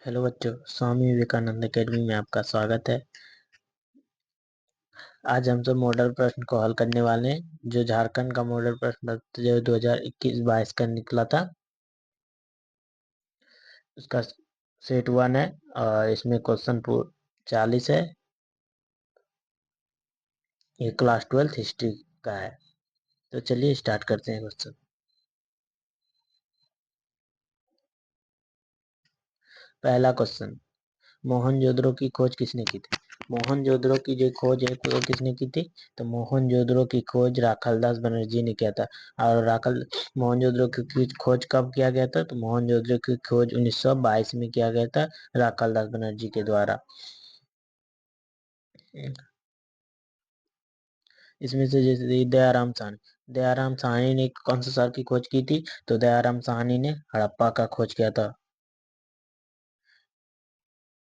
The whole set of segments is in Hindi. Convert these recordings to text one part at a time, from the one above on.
हेलो बच्चों, स्वामी विवेकानंद एकेडमी में आपका स्वागत है। आज हम सब मॉडल प्रश्न को हल करने वाले हैं, जो झारखंड का मॉडल प्रश्न पत्र जो 2021-22 का निकला था, उसका सेट 1 है और इसमें क्वेश्चन 40 है। ये क्लास 12 हिस्ट्री का है। तो चलिए स्टार्ट करते हैं क्वेश्चन। पहला क्वेश्चन, मोहनजोदड़ो की खोज किसने की थी? मोहनजोदड़ो की जो खोज है वो किसने की थी? तो मोहनजोदड़ो की खोज राखालदास बनर्जी ने किया था। और मोहनजोदड़ो की खोज कब किया गया था? तो मोहनजोदड़ो की खोज 1922 में किया गया था राखालदास बनर्जी के द्वारा। इसमें से जैसे दयाराम साहनी ने कौन सा शहर की खोज की थी? तो दयाराम साहनी ने हड़प्पा का खोज किया था।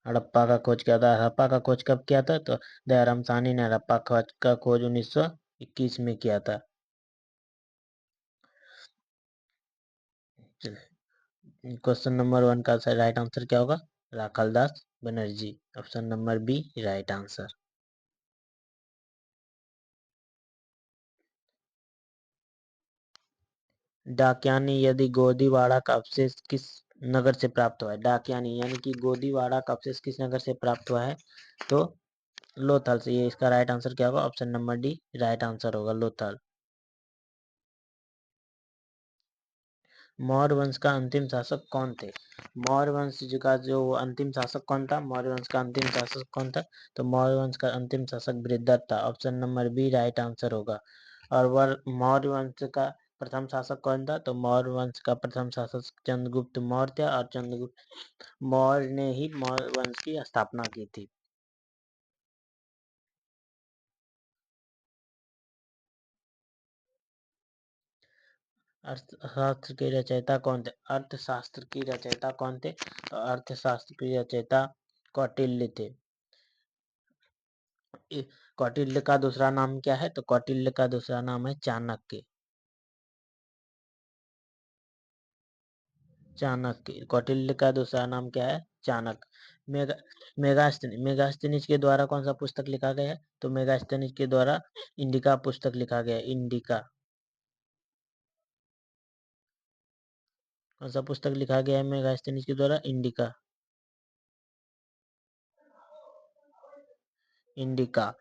हड़प्पा का खोज कब किया था? तो दयाराम साहनी ने हड़प्पा का खोज 1921 में किया था। क्वेश्चन नंबर 1 का राइट आंसर क्या होगा? Rakhaldas Banerjee. Option number B right answer. डाकियानी यदि गोदीवाड़ा का अवशेष किस नगर से प्राप्त हुआ है? डाकियानी यानी कि गोदीवाड़ा का अवशेष किस नगर से प्राप्त हुआ है? तो लोथल से। ये इसका राइट आंसर क्या होगा? Option number D right answer होगा, लोथल। मौर्य वंश का अंतिम शासक कौन थे? मौर्य वंश का जो अंतिम शासक कौन था? मौर्य वंश का अंतिम शासक कौन था? तो मौर्य वंश का अंतिम शासक बृहद्रथ था। Option number B right answer होगा। और वह मौर्य वंश का प्रथम शासक कौन था? तो मौर्य वंश का प्रथम शासक चंद्रगुप्त मौर्य था, और चंद्रगुप्त मौर्य ने ही मौर्य वंश की स्थापना की थी। अर्थशास्त्र के रचयिता कौन थे? अर्थशास्त्र की रचयिता कौन थे? तो अर्थशास्त्र की रचयिता कौटिल्य थे। कौटिल्य का दूसरा नाम क्या है? तो कौटिल्य का दूसरा नाम है चाणक्य। चाणक्य। कौटिल्य का दूसरा नाम क्या है? चाणक्य। मेगास्थनीज के द्वारा कौन सा पुस्तक लिखा गया है? तो मेगास्थनीज के द्वारा इंडिका पुस्तक लिखा गया है, इंडिका। कौन सा पुस्तक लिखा गया है मेगास्थनीज के द्वारा? इंडिका। इंडिका।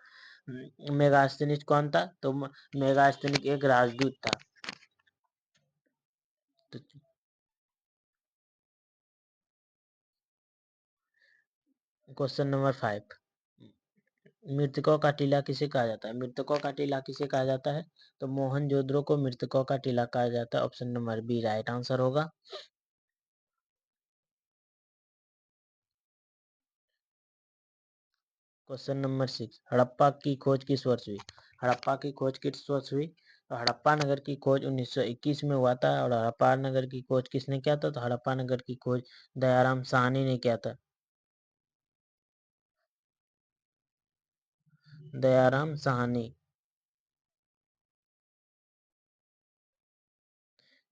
मेगास्थनीज कौन था? तो मेगास्थनीज एक राजदूत था। तो क्वेश्चन नंबर 5, मृतकों का टीला किसे कहा जाता है? मृतकों का टीला किसे कहा जाता है? तो मोहनजोदड़ो को मृतकों का टीला कहा जाता है। Option number B right answer होगा। क्वेश्चन नंबर 6, हड़प्पा की खोज किस वर्ष हुई? हड़प्पा की खोज किस वर्ष हुई? तो हड़प्पा नगर की खोज 1921 में हुआ था। और हड़प्पा नगर की खोज किसने किया था? तो हड़प्पा नगर की खोज दयाराम साहनी ने किया था। दयाराम साहनी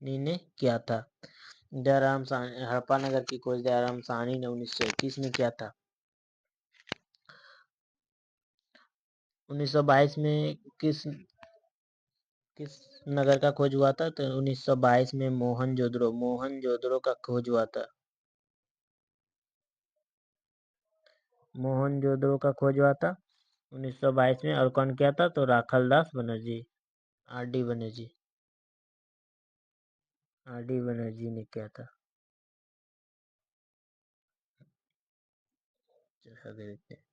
ने किया था। हड़प्पा नगर की खोज दयाराम साहनी ने 1921 में किया था। 1922 में किस नगर का खोज हुआ था? तो 1922 में मोहनजोदड़ो का खोज हुआ था। मोहनजोदड़ो का खोज हुआ था 1922 में। और कौन किया था? तो Rakhaldas Banerjee, R D Banerjee. R D Banerjee ने किया था। आगे देखते हैं।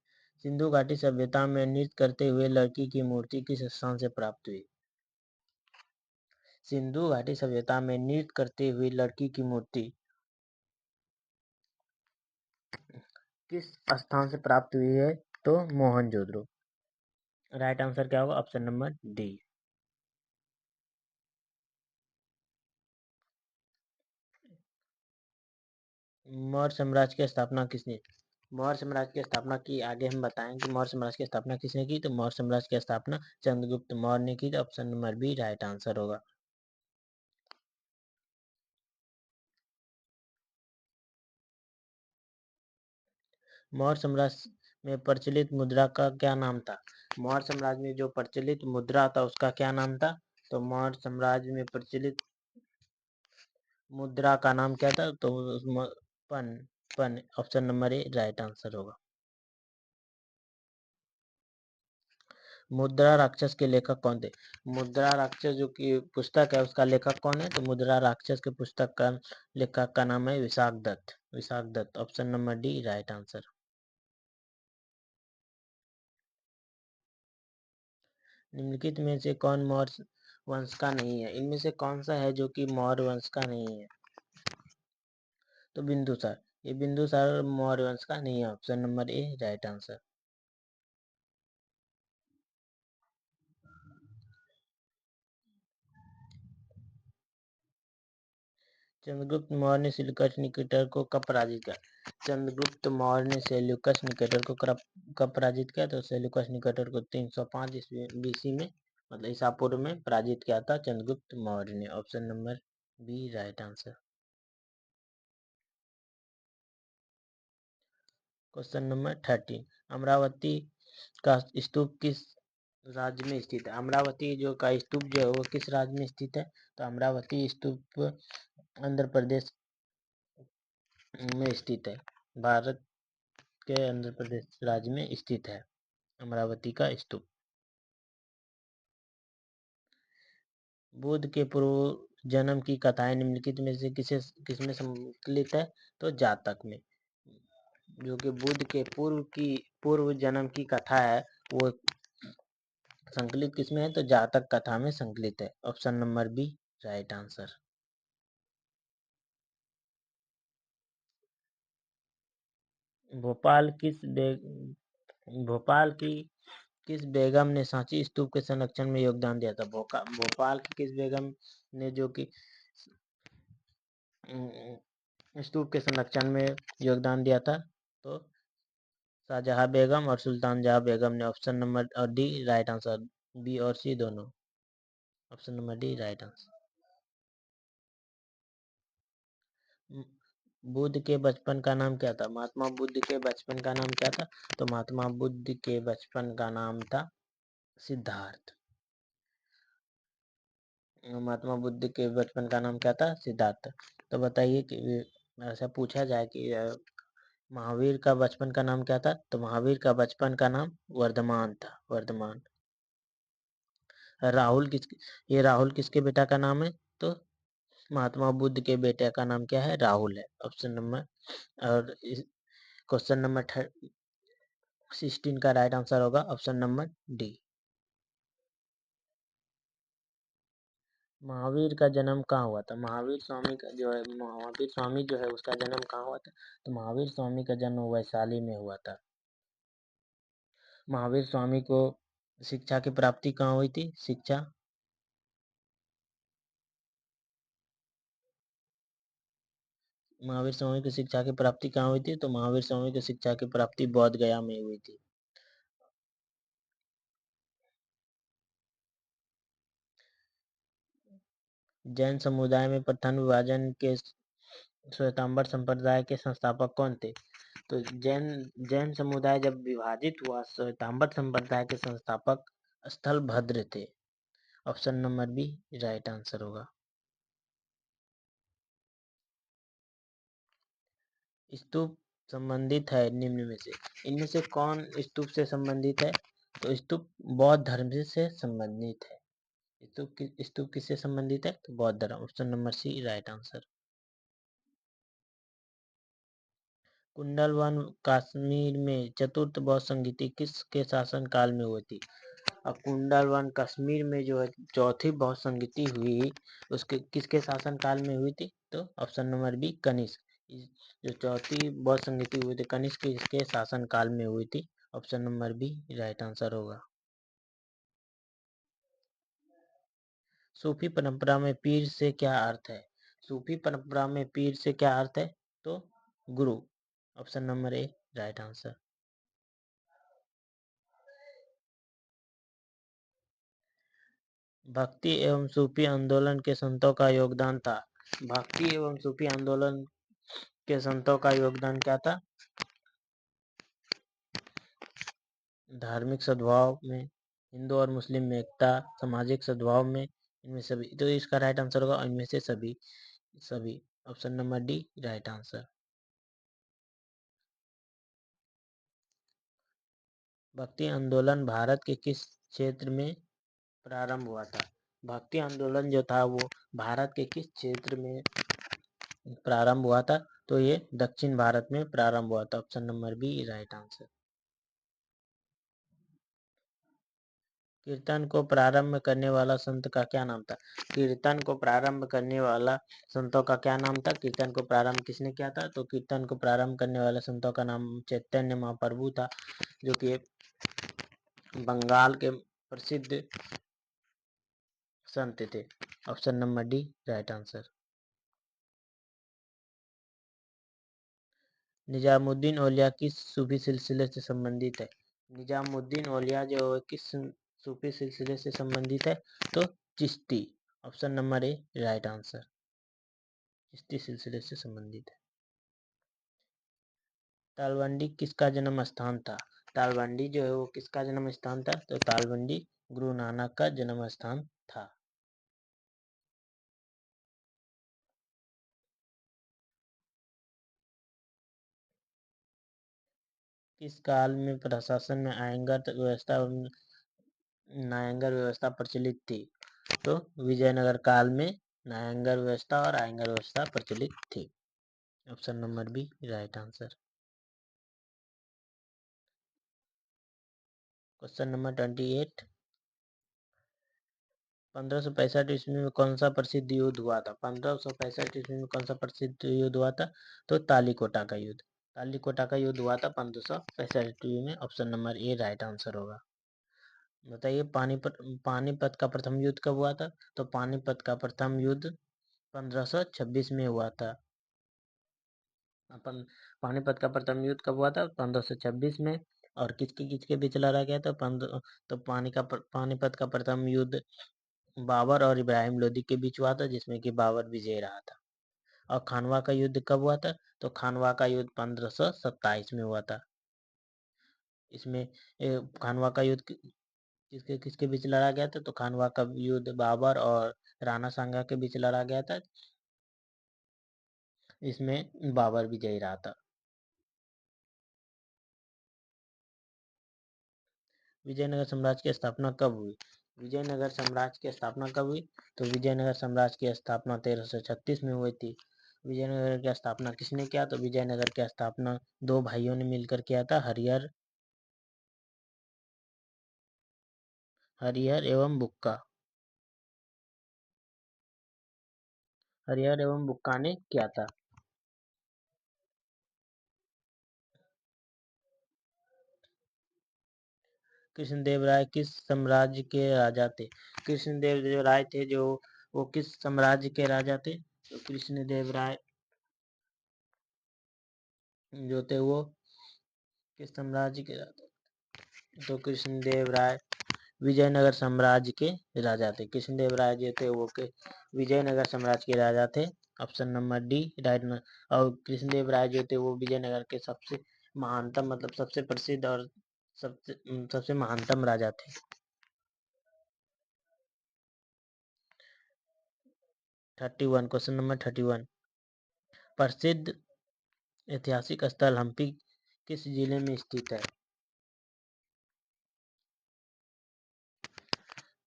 सिंधु घाटी सभ्यता में नृत्य करते हुए लड़की की मूर्ति किस स्थान से प्राप्त हुई? सिंधु घाटी सभ्यता में नृत्य करते हुए लड़की की मूर्ति किस स्थान से प्राप्त हुई है? तो मोहनजोदड़ो। राइट आंसर क्या होगा? Option number D. मौर्य साम्राज्य की स्थापना किसने? मौर्य साम्राज्य की स्थापना की आगे हम बताएंगे। मौर्य साम्राज्य की स्थापना किसने की? तो मौर्य साम्राज्य की स्थापना चंद्रगुप्त मौर्य ने की। Option number B right answer होगा। मौर्य साम्राज्य में प्रचलित मुद्रा का क्या नाम था? मौर्य साम्राज्य में जो प्रचलित मुद्रा था उसका क्या नाम था? तो मौर्य साम्राज्य में प्रचलित मुद्रा का नाम क्या था? तो पन पन option number A right answer होगा। मुद्रा राक्षस के लेखक कौन थे? मुद्रा राक्षस जो कि पुस्तक है उसका लेखक कौन है? तो मुद्रा राक्षस के पुस्तक का लेखक का नाम है Vishakha Datta. Vishakha Datta option number D right answer. निम्नलिखित में से कौन मौर्य वंश का नहीं है? इनमें से कौन सा है जो कि मौर्य वंश का नहीं है? तो बिंदुसार। ये बिंदुसार मौर्य वंश का नहीं है, option number A right answer. Chandragupta Maurya ने सेल्यूकस निकेटर को कब पराजित किया? चंद्रगुप्त मौर्य ने सेल्यूकस निकेटर को कब पराजित किया? तो सेल्यूकस निकेटर को 305 ईस्वी बीसी में, मतलब ईसा पूर्व में पराजित किया था चंद्रगुप्त मौर्य ने। Option number B right answer. Question number 13, Amaravati का स्तूप किस राज्य में स्थित है? अमरावती जो का स्तूप जो है वो किस राज्य में स्थित है? तो अमरावती स्तूप आंध्र प्रदेश में स्थित है। भारत के आंध्र प्रदेश राज्य में स्थित है अमरावती का स्तूप। बुद्ध के पूर्व जन्म की कथाएं निम्नलिखित में से किसमें संकलित है? तो जातक में। जो कि बुद्ध के पूर्व जन्म की कथा है वो संकलित किसमें है? तो जातक कथा में संकलित है। Option number B right answer. Bhopal किस बे भोपाल की किस बेगम ने सांची स्तूप के संरक्षण में योगदान दिया था? भोपाल की किस बेगम ने जो कि स्तूप के संरक्षण में योगदान दिया था? तो शाहजहां बेगम और सुल्तान जहां बेगम ने। ऑप्शन नंबर और डी राइट आंसर। बी और सी दोनों। Option number D right answer. Buddha के बचपन का नाम क्या था? महात्मा बुद्ध के बचपन का नाम क्या था? तो महात्मा बुद्ध के बचपन का नाम था सिद्धार्थ। महात्मा बुद्ध के बचपन का नाम क्या था? सिद्धार्थ। तो बताइए कि ऐसा पूछा जाए कि महावीर का बचपन का नाम क्या था? तो महावीर का बचपन का नाम वर्धमान था। वर्धमान। राहुल किस ये राहुल किसके बेटा का नाम है? तो महात्मा बुद्ध के बेटे का नाम क्या है? राहुल है। ऑप्शन नंबर और क्वेश्चन नंबर 16 का राइट आंसर होगा ऑप्शन नंबर डी। महावीर का जन्म कहाँ हुआ था? महावीर स्वामी का जो है महावीर स्वामी जो है उसका जन्म कहाँ हुआ था? तो महावीर स्वामी का जन्म वैशाली में हुआ था। महावीर स्वामी को शिक्षा की प्राप्ति कहाँ हुई थी? महावीर स्वामी की शिक्षा की प्राप्ति कहाँ हुई थी? तो महावीर स्वामी की शिक्षा की प्राप्ति बोध गया में हुई थी। जैन समुदाय में प्रथम विभाजन के श्वेतांबर संप्रदाय के संस्थापक कौन थे? तो जैन जैन समुदाय जब विभाजित हुआ श्वेतांबर संप्रदाय के संस्थापक स्थलभद्र थे। Option number B right answer होगा। स्तूप संबंधित है निम्न में से इनमें से कौन स्तूप से संबंधित है? तो स्तूप बौद्ध धर्म से संबंधित है। स्तूप किससे संबंधित है? तो बौद्ध धर्म। Option number C right answer. Kundalvan Kashmir में चतुर्थ बौद्ध संगीति किसके शासन काल में हुई थी? अब कुंडल वन कश्मीर में जो है चौथी बौद्ध संगीति हुई उसके किसके शासन काल में हुई थी? तो ऑप्शन नंबर बी कनिष्क। जो चौथी बौद्ध संगीति हुई थी कनिष्क किसके शासन काल में हुई थी? Option number B right answer होगा। सूफी परंपरा में पीर से क्या अर्थ है? सूफी परंपरा में पीर से क्या अर्थ है? तो गुरु। Option number A right answer. भक्ति एवं सूफी आंदोलन के संतों का योगदान था। भक्ति एवं सूफी आंदोलन के संतों का योगदान क्या था? धार्मिक सद्भाव में, हिंदू और मुस्लिम में एकता, सामाजिक सद्भाव में, इनमें सभी। तो इसका राइट आंसर होगा इनमें से सभी। सभी, option number D right answer. भक्ति आंदोलन भारत के किस क्षेत्र में प्रारंभ हुआ था? भक्ति आंदोलन जो था वो भारत के किस क्षेत्र में प्रारंभ हुआ था? तो ये दक्षिण भारत में प्रारंभ हुआ था, option number B right answer. कीर्तन को प्रारंभ करने वाला संत का क्या नाम था? कीर्तन को प्रारंभ करने वाला संतों का क्या नाम था? कीर्तन को प्रारंभ किसने किया था? तो कीर्तन को प्रारंभ करने वाले संतों का नाम चैतन्य महाप्रभु था, जो कि बंगाल के प्रसिद्ध संत थे, option number D right answer. Nizamuddin Auliya किस सूफी सिलसिले से संबंधित है? निजामुद्दीन औलिया जो किस सूफी सिलसिले से संबंधित है? तो Chishti, option number A right answer. Chishti सिलसिले से संबंधित है। तालवंडी किसका जन्म स्थान था? तालवंडी जो है वो किसका जन्म स्थान था? तो तालवंडी गुरु नानक का जन्म स्थान था। किस काल में प्रशासन में न्यायालय व्यवस्था प्रचलित थी? तो विजयनगर काल में न्यायालय व्यवस्था और आयंगर व्यवस्था प्रचलित थी, option number B right answer. Question number 28, 1565 ईस्वी में कौन सा प्रसिद्ध युद्ध हुआ था? 1565 ईस्वी में कौन सा प्रसिद्ध युद्ध हुआ था? तो तालीकोटा का युद्ध। तालीकोटा का युद्ध हुआ था 1565 ईस्वी में, option number A right answer होगा। बताइए पानीपत का प्रथम युद्ध कब हुआ था? तो पानीपत का प्रथम युद्ध 1526 में हुआ था। अपन पानीपत का प्रथम युद्ध कब हुआ था? 1526 में। और किसके किसके बीच लड़ा गया था? तो पानीपत का प्रथम युद्ध बाबर और इब्राहिम लोदी के बीच हुआ था, जिसमें कि बाबर विजय रहा था। और खानवा का युद्ध कब हुआ था? तो खानवा का युद्ध 1527 में हुआ था। इसमें खानवा का युद्ध किसके किसके बीच लड़ा गया था? तो खानवा का युद्ध बाबर और राणा सांगा के बीच लड़ा गया था। इसमें बाबर विजयी रहा था। विजयनगर साम्राज्य की स्थापना कब हुई? विजयनगर साम्राज्य की स्थापना कब हुई? तो विजयनगर साम्राज्य की स्थापना 1336 में हुई थी। विजयनगर की स्थापना किसने किया? तो विजयनगर की स्थापना दो भाइयों ने मिलकर किया था, हरिहर एवं बुक्का। हरिहर एवं बुक्का ने किया था। कृष्णदेव राय किस साम्राज्य के राजा थे? कृष्णदेव जो राय थे जो वो किस साम्राज्य के राजा थे? तो कृष्णदेव राय जो थे वो किस साम्राज्य के राजा? तो कृष्णदेव राय विजयनगर साम्राज्य के राजा थे। कृष्णदेव राय जो थे वो के विजयनगर साम्राज्य के राजा थे, ऑप्शन नंबर डी राइट। और कृष्णदेव राय जो थे वो विजयनगर के सबसे महानतम मतलब सबसे प्रसिद्ध और सबसे महानतम राजा थे। 31, क्वेश्चन नंबर 31, प्रसिद्ध ऐतिहासिक स्थल हम्पी किस जिले में स्थित है?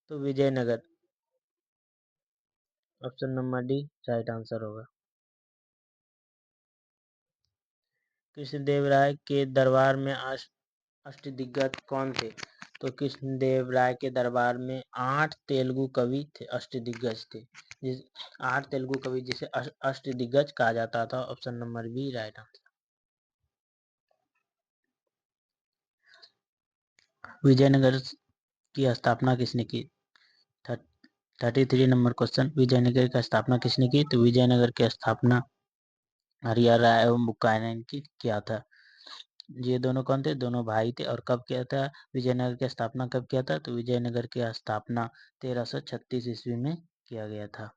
तो Vijayanagara, option number D right answer होगा। कृष्णदेव राय के दरबार में अष्टदिग्गज कौन थे? तो कृष्णदेव राय के दरबार में 8 तेलुगु कवि थे, अष्टदिग्गज थे। जिस 8 तेलुगु कवि जिसे अष्टदिग्गज कहा जाता था, option number B right answer. Vijayanagara की स्थापना किसने की? 33 नंबर क्वेश्चन, विजयनगर की स्थापना किसने की? तो विजयनगर की स्थापना हरिहर राय एवं बुक्का ने किया था। ये दोनों कौन थे? दोनों भाई थे। और कब किया था विजयनगर की स्थापना? कब किया था? तो विजयनगर की स्थापना 1336 ईस्वी में किया गया था।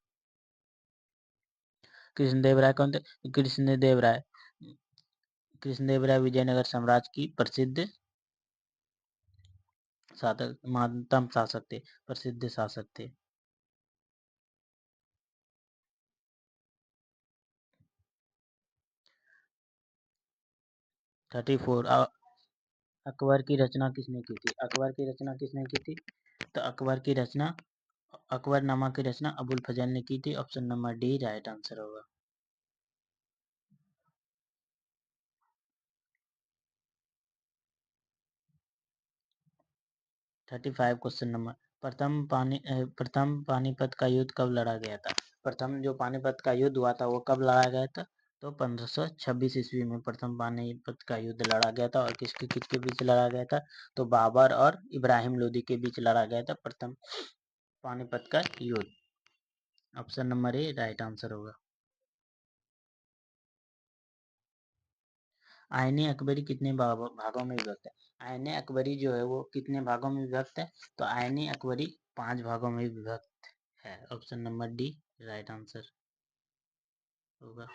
कृष्णदेव राय कौन थे? कृष्णदेव राय विजयनगर साम्राज्य की प्रसिद्ध महानतम शासक थे, प्रसिद्ध शासक थे। 34 अकबर की रचना किसने की थी? अकबर की रचना किसने की थी? तो अकबरनामा की रचना अबुल फजल ने की थी। Option number D right answer होगा। 35 क्वेश्चन नंबर, प्रथम पानीपत का युद्ध कब लड़ा गया था? प्रथम जो पानीपत का युद्ध हुआ था वो कब लड़ा गया था? तो 1526 ईस्वी में प्रथम पानीपत का युद्ध लड़ा गया था। और किसके किसके बीच लड़ा गया था? तो बाबर और इब्राहिम लोदी के बीच लड़ा गया था प्रथम पानीपत का युद्ध। Option number A right answer होगा। आईने अकबरी कितने भागों में विभक्त है? आईने अकबरी जो है वो कितने भागों में विभक्त है? तो आईने अकबरी 5 भागों में विभक्त है। Option number D right answer होगा।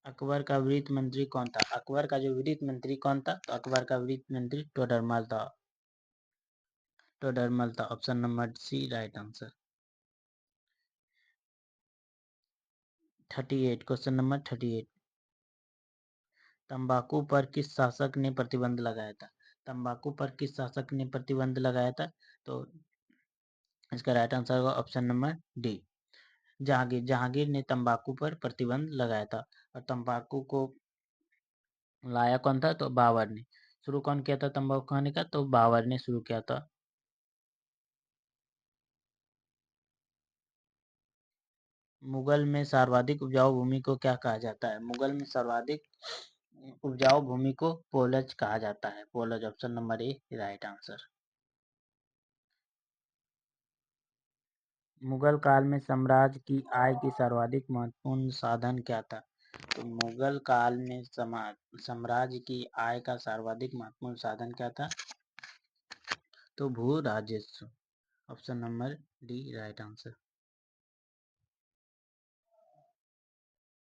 अकबर का वित्त मंत्री कौन था? अकबर का जो वित्त मंत्री कौन था? तो अकबर का वित्त मंत्री टोडरमल था। टोडरमल था। Option number C right answer. 38 question number 38, तंबाकू पर किस शासक ने प्रतिबंध लगाया था? तंबाकू पर किस शासक ने प्रतिबंध लगाया था? तो इसका राइट आंसर होगा option number D Jahangir. Jahangir ने तंबाकू पर प्रतिबंध लगाया था। और तंबाकू को लाया कौन था? तो बाबर ने। शुरू कौन किया था तंबाकू खाने का? तो बाबर ने शुरू किया था। मुगल में सर्वाधिक उपजाऊ भूमि को क्या कहा जाता है? मुगल में सर्वाधिक उपजाऊ भूमि को पोलज कहा जाता है। पोलज। Option number A right answer. Mughal काल में साम्राज्य की आय की सर्वाधिक महत्वपूर्ण साधन क्या था? तो मुगल काल में साम्राज्य की आय का सर्वाधिक महत्वपूर्ण साधन क्या था? तो भू राजस्व। Option number D right answer.